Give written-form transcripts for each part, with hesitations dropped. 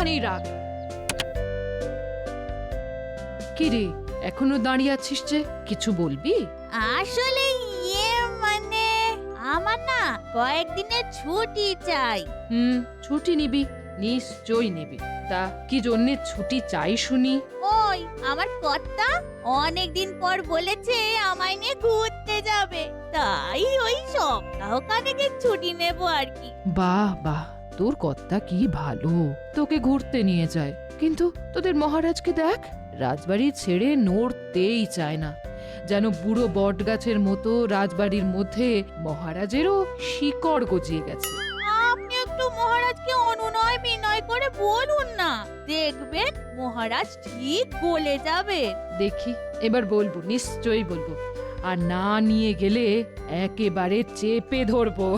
ওখানেই রাখ। কি রে, এখনো দাঁড়িয়ে আছিস যে? কিছু বলবি? আসলে মানে আমার না কয়েকদিনের ছুটি চাই। ছুটি নিবি? নিশ্চয়ই নিবি। তা কি জন্যে ছুটি চাই শুনি? ওই আমার কর্তা অনেকদিন পর বলেছে আমায় নিয়ে ঘুরতে যাবে, তাই ওই সপ্তাহখানেকের ছুটি নেব আর কি। বাহ বাহ, তোর কর্তা কি ভালো, তোকে ঘুরতে নিয়ে যায়। কিন্তু তোদের মহারাজকে দেখ, রাজবাড়ি ছেড়ে নড়তেই চায় না। যেন বুড়ো বট গাছের মতো রাজবাড়ির মধ্যে মহারাজেরও শিকড় গজিয়ে গেছে। আপনি একটু মহারাজকে অনুনয় বিনয় করে বলুন না, দেখবেন মহারাজ ঠিক বলে যাবে। দেখি, এবার বলবো, নিশ্চয়ই বলবো। আর না নিয়ে গেলে একেবারে চেপে ধরবো।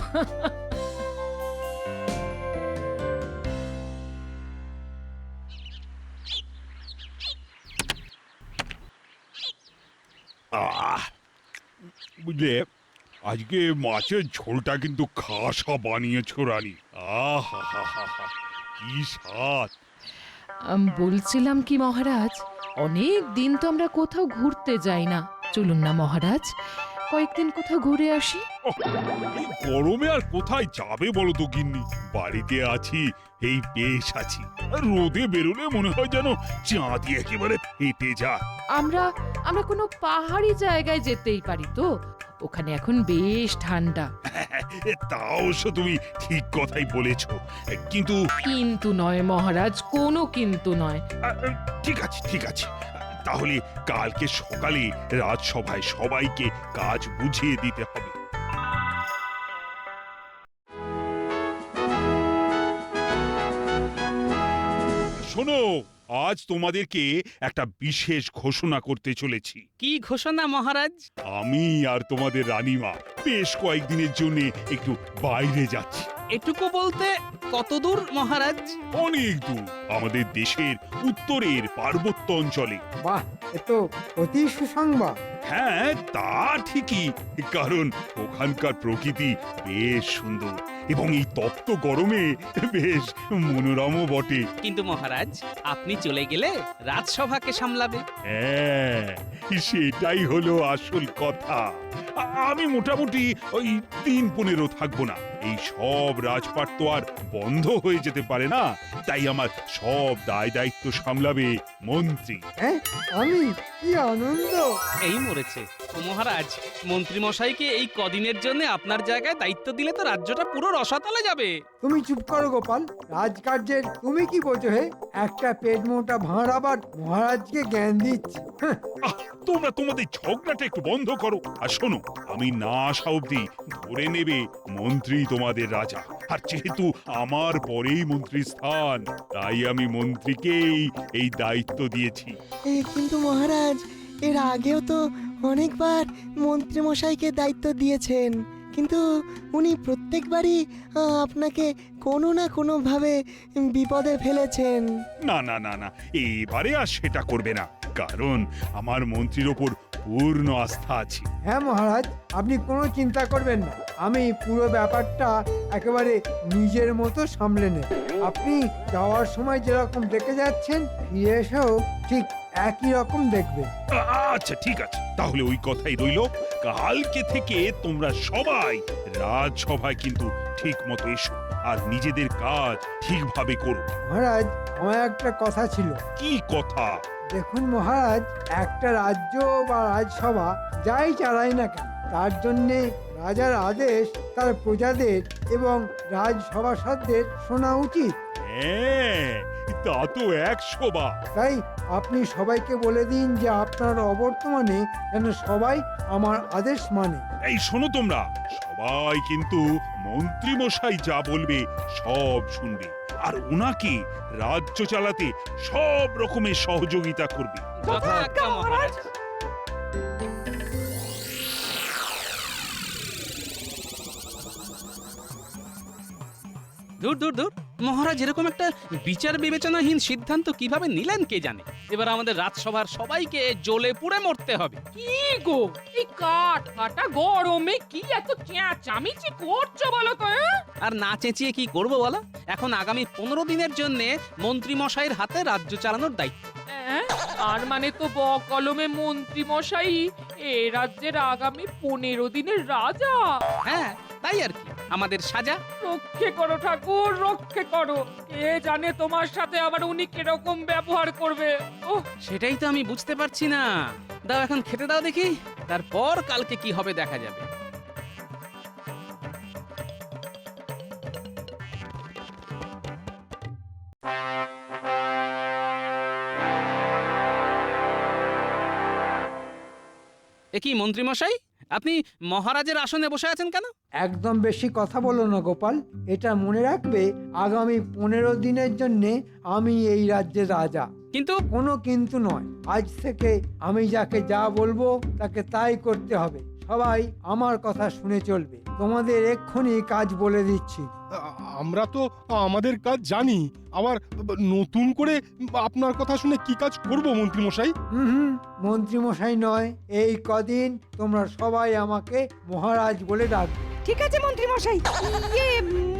আহ বুঝলে, আজকে মাছের ঝোলটা কিন্তু খাসা বানিয়েছো রানী। আহা হা হা হা, কি স্বাদ! বলছিলাম কি মহারাজ, অনেক দিন তো আমরা কোথাও ঘুরতে যাই না। চলুন না মহারাজ, কয়েকদিন কোথাও ঘুরে আসি। ওহ, এই গরমে আর কোথায় যাবে বলো তো গিন্নি? বাড়িতে আছি, এই বেশ আছি। আর রোদে বেরোলে মনে হয় যেন চাঁদি একেবারে ফেটে যায়। আমরা আমরা কোনো পাহাড়ি জায়গায় যেতেই পারি তো? ওখানে এখন বেশ ঠান্ডা। তা অবশ্য তুমি ঠিক কথাই বলেছো, কিন্তু কিন্তু নয় মহারাজ, কোনো কিন্তু নয়। ঠিক আছে ঠিক আছে, তাহলে কালকে সকালে রাজসভায় সবাইকে কাজ বুঝিয়ে দিতে হবে। শোনো, আজ তোমাদেরকে একটা বিশেষ ঘোষণা করতে চলেছি। কি ঘোষণা মহারাজ? আমি আর তোমাদের রানীমা বেশ কয়েকদিনের জন্য একটু বাইরে যাচ্ছি। এটুকু বলতে কতদূর মহারাজ? অনেক দূর, আমাদের দেশের উত্তরের পার্বত্য অঞ্চলে। বাহ, এ তো অতি সুসংবাদ। হ্যাঁ, তা ঠিকই, কারণ ওখানকার প্রকৃতি বেশ সুন্দর এবং এই তপ্ত গরমে বেশ মনোরমও বটে। কিন্তু মহারাজ, আপনি চলে গেলে রাজসভাকে সামলাবে। হ্যাঁ, সেটাই হলো আসল কথা। আমি মোটামুটি ওই 3-15 থাকবো না। এই সব রাজপাট তো আর বন্ধ হয়ে যেতে পারে না, তাই আমার সব দায় দায়িত্ব সামলাবে মন্ত্রী। হ্যাঁ, আমি কি আনন্দ! এই মরেছে। ও মহারাজ, মন্ত্রী মশাইকে এই কদিনের জন্য আপনার জায়গায় দায়িত্ব দিলে তো রাজ্যটা পুরো রসাতলে যাবে। তুমি চুপ করো গোপাল, রাজকার্যের তুমি কি বোঝো হে? একটা পেট মোটা ভাঁড় আবার মহারাজকে জ্ঞান দিচ্ছে। হ্যাঁ, তোমরা তোমাদের ঝগড়াটা একটু বন্ধ করো। আর শোনো, আমি না আসা অব্দি ধরে নেবে মন্ত্রী তোমাদের রাজা। আর যেহেতু আমার পরেই মন্ত্রীর স্থান, তাই আমি মন্ত্রীকেই এই দায়িত্ব দিয়েছি। কিন্তু মহারাজ, এর আগেও তো অনেকবার মন্ত্রী মশাইকে দায়িত্ব দিয়েছেন, কিন্তু উনি প্রত্যেকবারই আপনাকে কোনো না কোনোভাবে বিপদে ফেলেছেন। না না না না, এবারে আর সেটা করবে না, কারণ আমার মন্ত্রীর ওপর পূর্ণ আস্থা আছে। হ্যাঁ মহারাজ, আপনি কোনো চিন্তা করবেন না, আমি পুরো ব্যাপারটা একেবারে নিজের মতো সামলে নেব। আপনি যাওয়ার সময় যেরকম দেখে যাচ্ছেন, ফিরে এসেও ঠিক একই রকম দেখবেন। আচ্ছা ঠিক আছে, তাহলে ওই কথাই রইল। কালকে থেকে তোমরা সবাই রাজসভায় কিন্তু ঠিক মতো এসো আর নিজেদের কাজ ঠিকভাবে করো। মহারাজ, আমার একটা কথা ছিল। কি কথা? দেখুন মহারাজ, একটা রাজ্য বা রাজসভা যাই চালায় না কেন, তার জন্যে রাজার আদেশ তার প্রজাদের এবং রাজসভাসদদের শোনা উচিত। হ্যাঁ, তা তো 100 বার। তাই আপনি সবাইকে বলে দিন যে আপনার অবর্তমানে যেন সবাই আমার আদেশ মানে। এই শোনো, তোমরা সবাই কিন্তু মন্ত্রী মশাই যা বলবে সব শুনবে, আর ওনাকে রাজ্য চালাতে সব রকমের সহযোগিতা করবে। যথাজ্ঞা মহারাজ। দূর দূর দূর, মহারাজ এরকম একটা বিচার বিবেচনাহীন সিদ্ধান্ত কিভাবে নিলেন কে জানে। এবার আমাদের রাজসভার সবাইকে জ্বলে পুড়ে মরতে হবে। কি গো, এই কাঠ ফাটা গরমে কি এত চেঁচামেচি করছো বলো তো? আর না চেঁচিয়ে কি করব বলো? এখন আগামী 15 দিনের জন্য মন্ত্রী মশাইয়ের হাতে রাজ্য চালানোর দায়িত্ব। আর মানে তো কলমে মন্ত্রী মশাই এ রাজ্যের আগামী 15 দিনের রাজা। হ্যাঁ, তাই আর কি, আমাদের সাজা। রক্ষে করো ঠাকুর, রক্ষে করো। কে জানে তোমার সাথে আবার উনি কিরকম ব্যবহার করবে। ওহ, সেটাই তো আমি বুঝতে পারছি না। দাও এখন খেতে দাও দেখি, তারপর কালকে কি হবে দেখা যাবে। এ কি মন্ত্রী মশাই, আপনি মহারাজের আসনে বসে আছেন কেন? একদম বেশি কথা বলো না গোপাল। এটা মনে রাখবে, আগামী 15 দিনের জন্যে আমি এই রাজ্যের রাজা। কিন্তু কোনো কিন্তু নয়। আজ থেকে আমি যাকে যা বলবো তাকে তাই করতে হবে। সবাই আমার কথা শুনে চলবে। তোমাদের এক্ষুনি কাজ বলে দিচ্ছি। আমরা তো আমাদের কাজ জানি, আবার নতুন করে আপনার কথা শুনে কি কাজ করব মন্ত্রী মশাই? হুম, মন্ত্রী মশাই নয়, এই কদিন তোমরা সবাই আমাকে মহারাজ বলে ডাকবে। ঠিক আছে মন্ত্রী মশাই।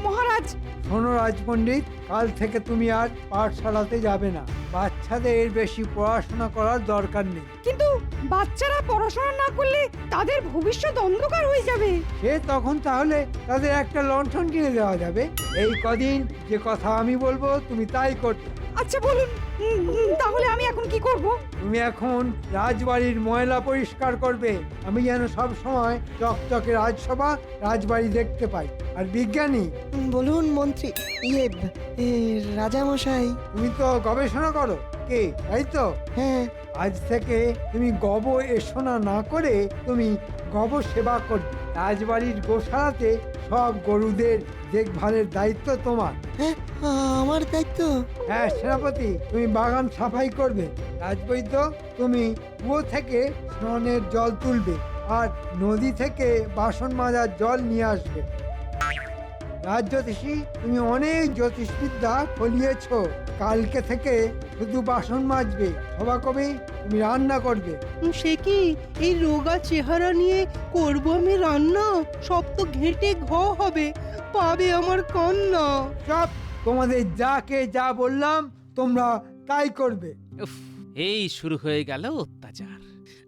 মহারাজ। শোনো রাজপণ্ডিত, কাল থেকে তুমি আর পাঠশালাতে যাবে না। বাচ্চাদের বেশি পড়াশোনা করার দরকার নেই। কিন্তু বাচ্চারা পড়াশোনা না করলে তাদের ভবিষ্যৎ অন্ধকার হয়ে যাবে। সে তখন তাহলে তাদের একটা লণ্ঠন কিনে দেওয়া যাবে। এই কদিন যে কথা আমি বলবো তুমি তাই করবে। আচ্ছা বলুন, তাহলে আমি এখন কি করব? তুমি এখন রাজবাড়ির ময়লা পরিষ্কার করবে। আমি যেন সব সময় চকচকে রাজসভা রাজবাড়ি দেখতে পাই। আর বিজ্ঞানী, বলুন মন্ত্রী, রাজা মশাই। তুমি তো গবেষণা করো, কে তাই তো? হ্যাঁ। আজ থেকে তুমি গব এসোনা না করে তুমি গব সেবা করবে। রাজবাড়ির গোশালাতে সব গরুদের দেখভালের দায়িত্ব তোমার। হ্যাঁ, আমার দায়িত্ব? হ্যাঁ সেনাপতি, তুমি বাগান সাফাই করবে। রাজবৈদ্য, তুমি কুয়ো থেকে স্নানের জল তুলবে আর নদী থেকে বাসন মাজার জল নিয়ে আসবে। রাজজ্যোতিষী, তুমি অনেক জ্যোতিষবিদ্যা ফলিয়েছ। কালকে থেকে শুধু বাসন মাজবে। সভাকবি, তুমি রান্না করবে। সে কি, এই রোগা চেহারা নিয়ে করব আমি রান্না? সব তো ঘেঁটে হবে, পাবে আমার কন্যা। সব তোমাদের যাকে যা বললাম তোমরা তাই করবে। উফ, এই শুরু হয়ে গেল অত্যাচার।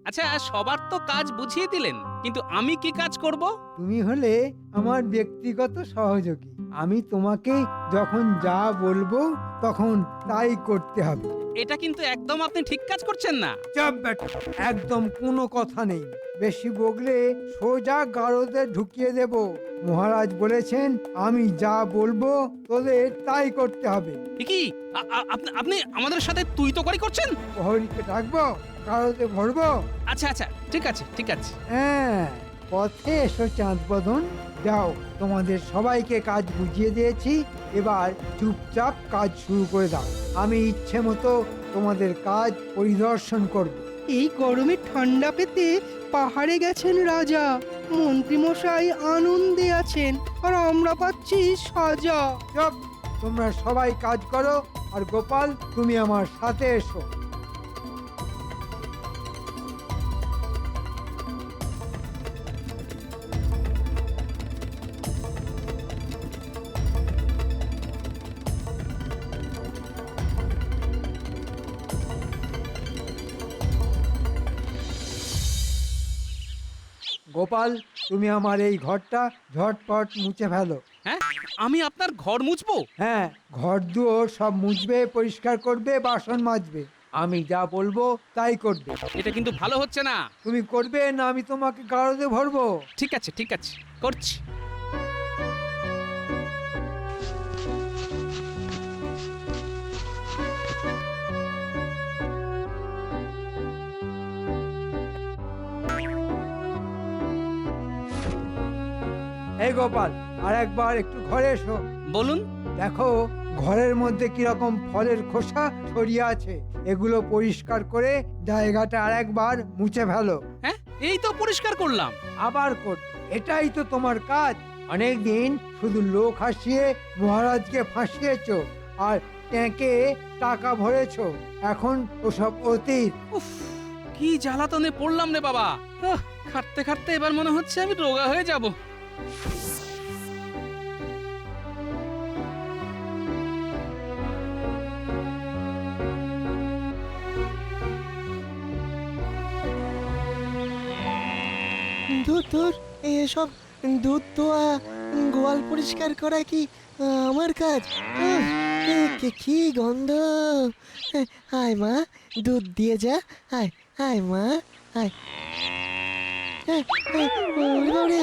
আচ্ছা, সবার তো কাজ বুঝিয়ে দিলেন, কিন্তু আমি কি কাজ করব? তুমি হলে আমার ব্যক্তিগত সহযোগী। আমি তোমাকে যখন যা বলবো তখন তাই করতে হবে। এটা কিন্তু একদম আপনি ঠিক কাজ করছেন না। চাপ বেটা, একদম কোনো কথা নেই। বেশি বগলে সোজা গারদে ঢুকিয়ে দেব। মহারাজ বলেছেন আমি যা বলবো তোদের তাই করতে হবে। এ কি, আপনি আমাদের সাথে তুই তো করছেন? প্রহরীকে ডাকবো, গারদে ভরবো। আচ্ছা আচ্ছা, ঠিক আছে ঠিক আছে। হ্যাঁ, পথে এসো চাঁদ বদন। যাও, তোমাদের সবাইকে কাজ বুঝিয়ে দিয়েছি। এবার চুপচাপ কাজ শুরু করে দাও। আমি ইচ্ছে মতো তোমাদের কাজ পরিদর্শন করব। এই গরমে ঠান্ডা পেতে পাহাড়ে গেছেন রাজা, মন্ত্রী মশাই আনন্দে আছেন, আর আমরা পাচ্ছি সাজা। চুপ, তোমরা সবাই কাজ করো। আর গোপাল, তুমি আমার সাথে এসো। গোপাল, তুমি আমার এই ঘরটা ঝটপট মুছে ফেলো। হ্যাঁ, আমি আপনার ঘর মুছবো? হ্যাঁ, ঘর দুয়ার সব মুছবে, পরিষ্কার করবে, বাসন মাজবে। আমি যা বলবো তাই করবে। এটা কিন্তু ভালো হচ্ছে না। তুমি করবে না আমি তোমাকে গারদে ভরবো। ঠিক আছে ঠিক আছে, করছি। এই গোপাল, আর একবার একটু ঘরে এসো। বলুন। দেখো ঘরের মধ্যে কিরকম ফলের খোসা ছড়িয়ে আছে। এগুলো পরিষ্কার করে জায়গাটা আর একবার মুছে ফেলো। হ্যাঁ, এই তো পরিষ্কার করলাম। আবার কর, এটাই তো তোমার কাজ। অনেক দিন শুধু লোক হাসিয়ে মহারাজকে ফাঁসিয়েছো আর ট্যাঁকে টাকা ভরেছো। এখন ওসব অতীত। উফ, কি জ্বালাতনে পড়লাম রে বাবা। খাটতে খাটতে এবার মনে হচ্ছে আমি রোগা হয়ে যাব। ধুর ধুর, এসব দুধ দোয়া গোয়াল পরিষ্কার করা কি আমার কাজ? কি গন্ধ! আয় মা, দুধ দিয়ে যা। আয় আয় মা, আয়। ওরে বাবা রে,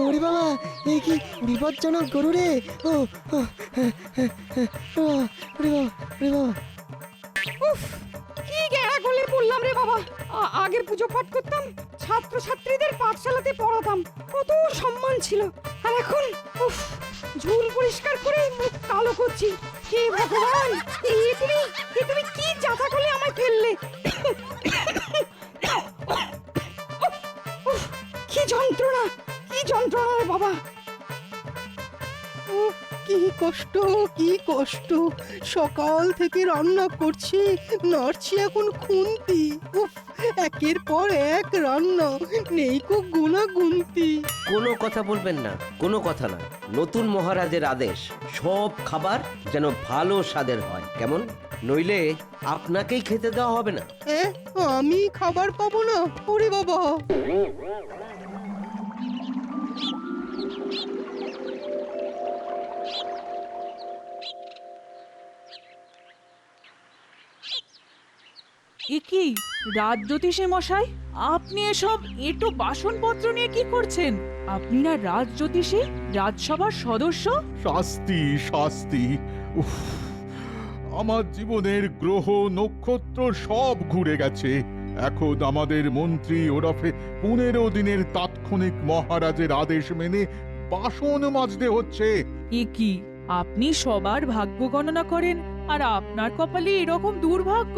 ওরে বাবা, এ কি বিপজ্জনক গরু রে! ও ও, ওরে বাবা, ওরে বাবা। উফ, কি গেঁড়া গলে পড়লাম রে বাবা। আগের পুজো পাঠ করতাম, ছাত্রছাত্রীদের পাঠশালাতে পড়াতাম, কত সম্মান ছিল। আর এখন উফ, ঝুল পরিষ্কার করে মুখ কালো করছি। হে ভগবান, তুমি কি জাতা করলে আমায় ফেললে? উফ, কি যন্ত্রণা, কি যন্ত্রণা রে বাবা। উফ, কি কষ্ট, কি কষ্ট! সকাল থেকে রান্না করছি, নাড়ছি এখন খুন্তি। উফ, একের পর এক রান্না, নেই কো গুণা গুনতি। কোনো কথা বলবেন না, কোনো কথা না। নতুন মহারাজের আদেশ, সব খাবার যেন ভালো স্বাদের হয়, কেমন? নইলে আপনাকেই খেতে দেওয়া হবে না। আমি খাবার পাবো না? ওরে বাবা! এ কি রাজজ্যোতিষী মশাই, আপনি এসব এঁটো বাসনপত্র নিয়ে কি করছেন? আপনি না রাজজ্যোতিষী, রাজসভার সদস্য? শাস্তি, শাস্তি! উফ, আমার জীবনের গ্রহ নক্ষত্র সব ঘুরে গেছে। এখন আমাদের মন্ত্রী ওরফে 15 দিনের তাৎক্ষণিক মহারাজের আদেশ মেনে বাসন মাজতে হচ্ছে। এ কি, আপনি সবার ভাগ্য গণনা করেন আর আপনার কপালে এরকম দুর্ভাগ্য?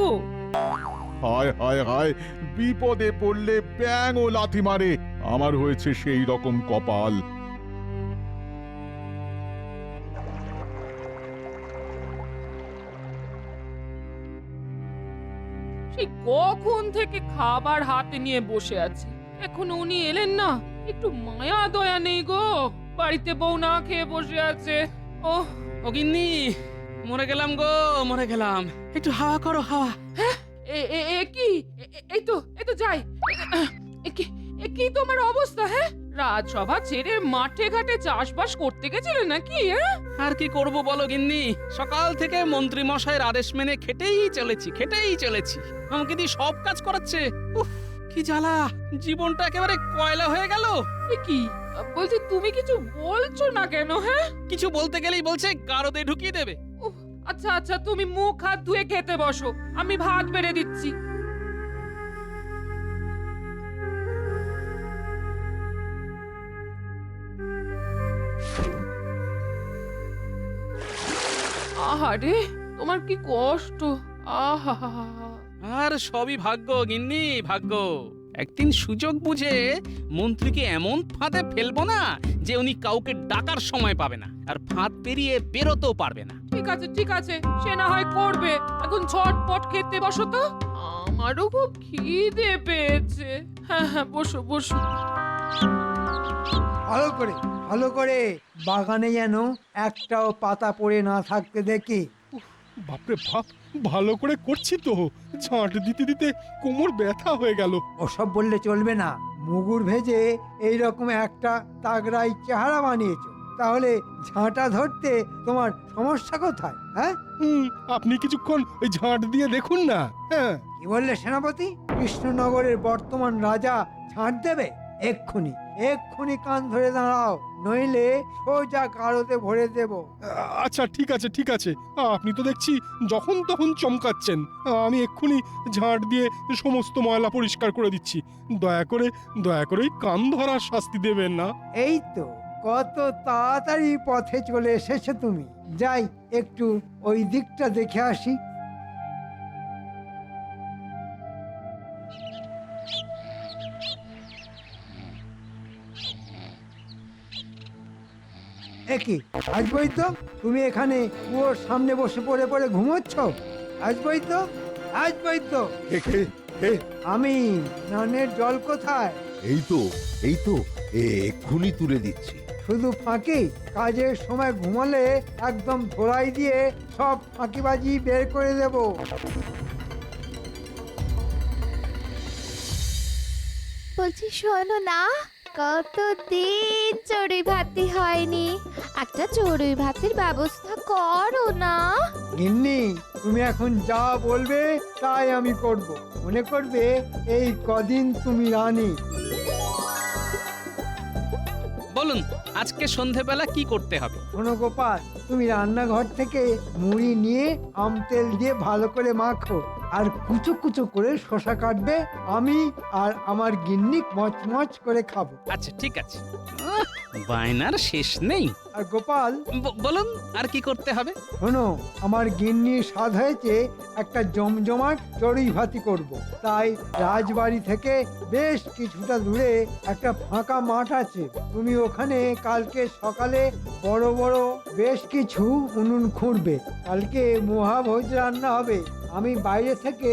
হায় হায় হায়, বিপদে পড়লে ব্যাঙ ও লাথি মারে। আমার হয়েছে সেই রকম কপাল। সেই কখন থেকে খাবার হাতে নিয়ে বসে আছি, এখন উনি এলেন না। একটু মায়া দয়া নেই গো, বাড়িতে বউ না খেয়ে বসে আছে। ও ও গিন্নি, মরে গেলাম গো, মরে গেলাম। একটু হাওয়া করো, হাওয়া। এই তো যাই। কি তোমার অবস্থা? হ্যাঁ, রাজসভা ছেড়ে মাঠে ঘাটে চাষবাস করতে গেছিলে নাকি? আর কি করব বলো গিন্নি, সকাল থেকে মন্ত্রী মশাইয়ের আদেশ মেনে খেটেই চলেছি। আমাকে দিয়ে সব কাজ করাচ্ছে। উফ, কি জ্বালা, জীবনটা একেবারে কয়লা হয়ে গেল। কি বলছি, তুমি কিছু বলছো না কেন? হ্যাঁ, কিছু বলতে গেলেই বলছে গারদে ঢুকিয়ে দেবে। আচ্ছা, তুমি মুখ হাত ধুয়ে খেতে বসো, আমি ভাত বেড়ে দিচ্ছি। আহারে, তোমার কি কষ্ট! আহা, আর সবই ভাগ্য গিন্নি, ভাগ্য। একদিন সুযোগ বুঝে মন্ত্রীকে এমন ফাঁদে ফেলবো না যে উনি কাউকে ডাকার সময় পাবে না, আর ফাঁদ পেরিয়ে বেরোতেও পারবে না। ঠিক আছে, সে না হয় করবে। এখন ঝটপট খেতে বসো তো, আমারও খুব খিদে পেয়েছে। হ্যাঁ, বসো। ভালো করে বাগানে যেন একটাও পাতা পড়ে না থাকতে দেখি। বাপরে বাপ, ভালো করে করছি তো, ঝাঁট দিতে দিতে কোমর ব্যথা হয়ে গেল। ওসব বললে চলবে না। মুগুর ভেজে এইরকম একটা তাগড়াই চেহারা বানিয়েছো, তাহলে ঝাঁটা ধরতে তোমার সমস্যা কোথায়? হ্যাঁ, আপনি কিছুক্ষণ ওই ঝাঁট দিয়ে দেখুন না। হ্যাঁ, কি বললে সেনাপতি? কৃষ্ণনগরের বর্তমান রাজা ঝাঁট দেবে? এক্ষুনি কান ধরে দাঁড়াও, নইলে সোজা কারোতে ভরে দেব। আচ্ছা ঠিক আছে, আপনি তো দেখছি যখন তখন চমকাচ্ছেন। আমি এক্ষুনি ঝাঁট দিয়ে সমস্ত ময়লা পরিষ্কার করে দিচ্ছি। দয়া করে কান ধরার শাস্তি দেবেন না। এই তো কত তাড়াতাড়ি পথে চলে এসেছো তুমি। যাই, একটু ওই দিকটা দেখে আসি। একই আসবই তো। তুমি এখানে কুয়োর সামনে বসে পড়ে পড়ে ঘুমোচ্ছ? আসবই তো, আসবই তো। আমি স্নানের জল কোথায়? এই তো এক্ষুনি তুলে দিচ্ছি। শুধু ফাঁকি? কাজের সময় ঘুমালে একদম ধোলাই দিয়ে সব ফাঁকিবাজি বের করে দেব। বলছি শোনো না, কতদিন চড়ুই ভাতি হয়নি, একটা চড়ুই ভাতির ব্যবস্থা করো না। গিন্নি, তুমি এখন যা বলবে তাই আমি করব। মনে করবে এই কদিন তুমি রানী। বলুন আজকে সন্ধেবেলা কি করতে হবে? শোনো গোপাল, তুমি রান্নাঘর থেকে মুড়ি নিয়ে আম তেল দিয়ে ভালো করে মাখো, আর কুচো কুচো করে শসা কাটবে। আমি আর আমার গিন্নি মচমচ করে খাবো। আচ্ছা ঠিক আছে। বায়নার শেষ নেই। আর গোপাল, বলুন আর কি করতে হবে? শোনো, আমার গিন্নির স্বাদ হয়েছে একটা জমজমাট চড়ুই ভাতি করব। তাই রাজবাড়ি থেকে বেশ কিছুটা দূরে একটা ফাঁকা মাঠ আছে। তুমি ওখানে কালকে সকালে বড় বড় বেশ কিছু উনুন খুঁড়বে। কালকে মহাভোজ রান্না হবে। আমি বাইরে থেকে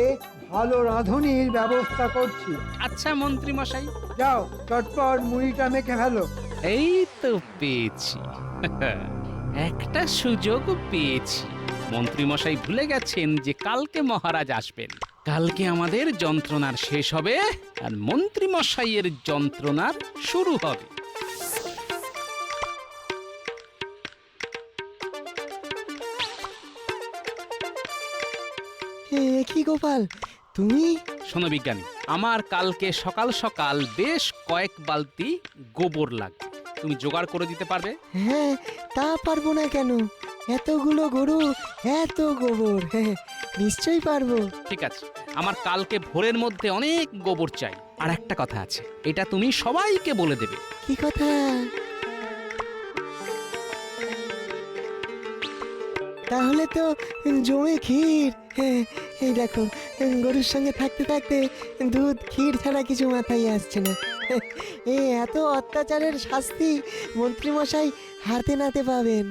ভালো রাঁধুনির ব্যবস্থা করছি। আচ্ছা মন্ত্রী মশাই। যাও, চটপট মুড়িটা মেখে ফেলো। এই তো পেয়েছি, একটা সুযোগ পেয়েছি। মন্ত্রী মশাই ভুলে গেছেন যে কালকে মহারাজ আসবেন। কালকে আমাদের যন্ত্রণার শেষ হবে আর মন্ত্রী মশাইয়ের যন্ত্রণার শুরু হবে। কি গোপাল, তুমি? শোনো বিজ্ঞানী, আমার কালকে সকাল সকাল বেশ কয়েক বালতি গোবর লাগবে। তুমি জোগাড় করে দিতে পারবে? হ্যাঁ, তা পারবো না কেন? এতগুলো গরু, এত গোবর, হ্যাঁ নিশ্চয়ই পারবো। ঠিক আছে, আমার কালকে ভোরের মধ্যে অনেক গোবর চাই। আর একটা কথা আছে, এটা তুমি সবাইকে বলে দেবে। কি কথা? তাহলে তো জমে ক্ষীর। হ্যাঁ, এই দেখো, গরুর সঙ্গে থাকতে থাকতে দুধ ক্ষীর ছাড়া কিছু মাথায় আসছে না। এত অত্যাচারের শাস্তি মন্ত্রীমশাই হাতে নাতে পাবেন।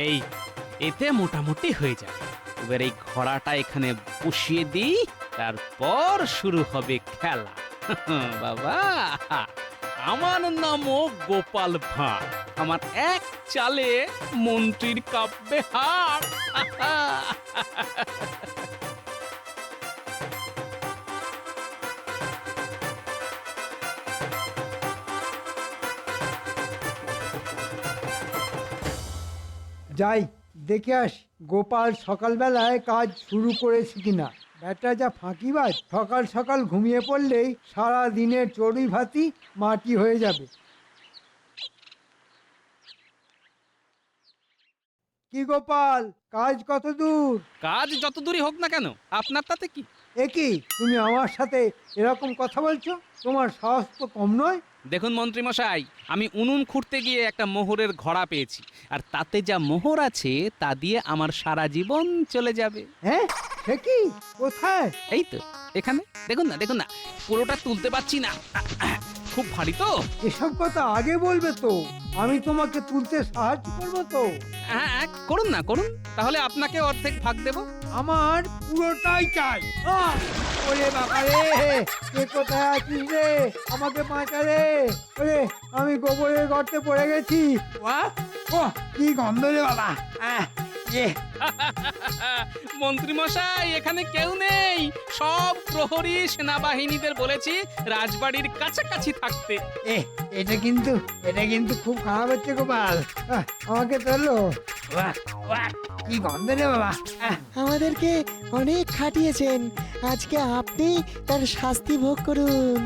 এই এতে মোটামুটি হয়ে যাবে। এবার এই ঘোড়াটা এখানে বসিয়ে দিই, তারপর শুরু হবে খেলা। বাবা, আমার নামও গোপাল ভাঁড়। আমার এক চালে মন্ত্রীর কাঁপবে হাড়। যাই দেখে আসি গোপাল সকালবেলায় কাজ শুরু করেছে কিনা। ব্যাটা যা ফাঁকিবাজ, সকাল সকাল ঘুমিয়ে পড়লেই সারা দিনের চড়ুই ভাতি মাটি হয়ে যাবে। কি গোপাল, কাজ কত দূর? কাজ যত দূরই হোক না কেন, আপনার তাতে কি? একই, তুমি আমার সাথে এরকম কথা বলছো? তোমার সাহস তো কম নয়। দেখুন মন্ত্রী মশাই, আমি উনুন খুঁড়তে গিয়ে একটা মোহরের ঘোড়া পেয়েছি, আর তাতে যা মোহর আছে তা দিয়ে আমার সারা জীবন চলে যাবে। হ্যাঁ, সে কি? কোথায়? এই তো এখানে দেখুন না, দেখুন না, পুরোটা তুলতে পারছি না, খুব ভারী তো। এসব কথা আগে বলবে তো, আমি তোমাকে তুলতে সাহায্য করবো তো। হ্যাঁ হ্যাঁ, করুন না, করুন, তাহলে আপনাকে অর্ধেক ভাগ দেব। আমার পুরোটাই চাই। ওরে বাবা রে, কে কোথায় আছিস রে? আমাকে বাঁচা রে। ওরে, আমি গোবরের গর্তে পড়ে গেছি। ও কি গন্ধ রে বাবা। মন্ত্রী মশাই, এখানে কেউ নেই। সব প্রহরী সেনাবাহিনীদের বলেছি রাজবাড়ির কাছাকাছি থাকতে। এটা কিন্তু খুব খারাপ হচ্ছে গোপাল। আমাকে তোলো। কি গন্ধ রে বাবা। আমাদেরকে অনেক খাটিয়েছেন, আজকে আপনি তার শাস্তি ভোগ করুন।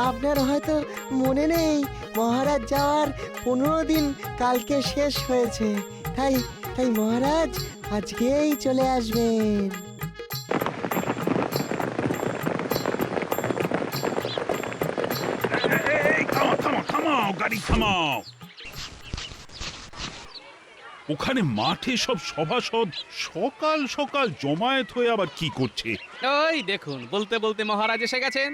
আপনার হয়তো মনে নেই, মহারাজ যাওয়ার 15 দিন কালকে শেষ হয়েছে। তাই তাই মহারাজ আজকেই চলে আসবেন। এই থামাও থামাও থামাও, গাড়ি থামাও। ওখানে মাঠে সব সভাসদ সকাল সকাল জমায়েত হয়ে আবার কি করছে? ওই দেখুন, বলতে বলতে মহারাজ এসে গেছেন।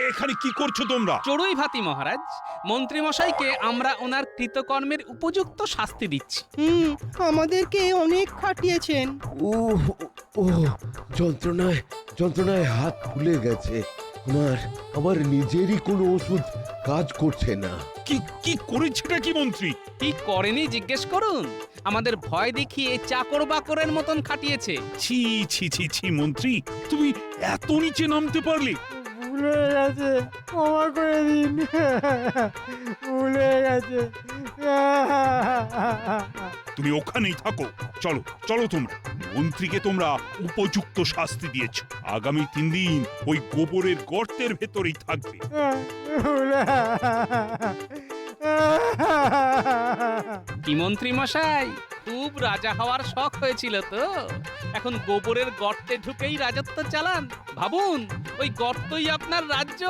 এখানে কি করছো তোমরা? চড়ুই ভাতি মহারাজ, মন্ত্রী মশাইকে আমরা ওনার কৃতকর্মের উপযুক্ত শাস্তি দিচ্ছি। আমাদেরকে অনেক খাটিয়েছেন। ও ও যন্ত্রণায় যন্ত্রণায় হাত ফুলে গেছে। আমার নিজেরই কোনো ওষুধ কাজ করছে না। কি কি করেছেটা কি মন্ত্রী? কি করেনি জিজ্ঞেস করুন। আমাদের ভয় দেখিয়ে চাকর বাকরের মতন খাটিয়েছে। ছি ছি ছি ছি মন্ত্রী, তুমি এত নিচে নামতে পারলে? ভুলে গেছে, ক্ষমা করে দিন। ভুলে গেছে। তুমি ওখানেই থাকো। চলো চলো, তোমরা মন্ত্রীকে তোমরা উপযুক্ত শাস্তি দিয়েছ। আগামী 3 দিন ওই গোবরের গর্তের ভেতরেই থাকবে। কি মন্ত্রী মশাই, খুব রাজা হওয়ার শখ হয়েছিল তো, এখন গোবরের গর্তে ঢুকেই রাজত্ব চালান। ভাবুন, ওই গর্তই আপনার রাজ্য।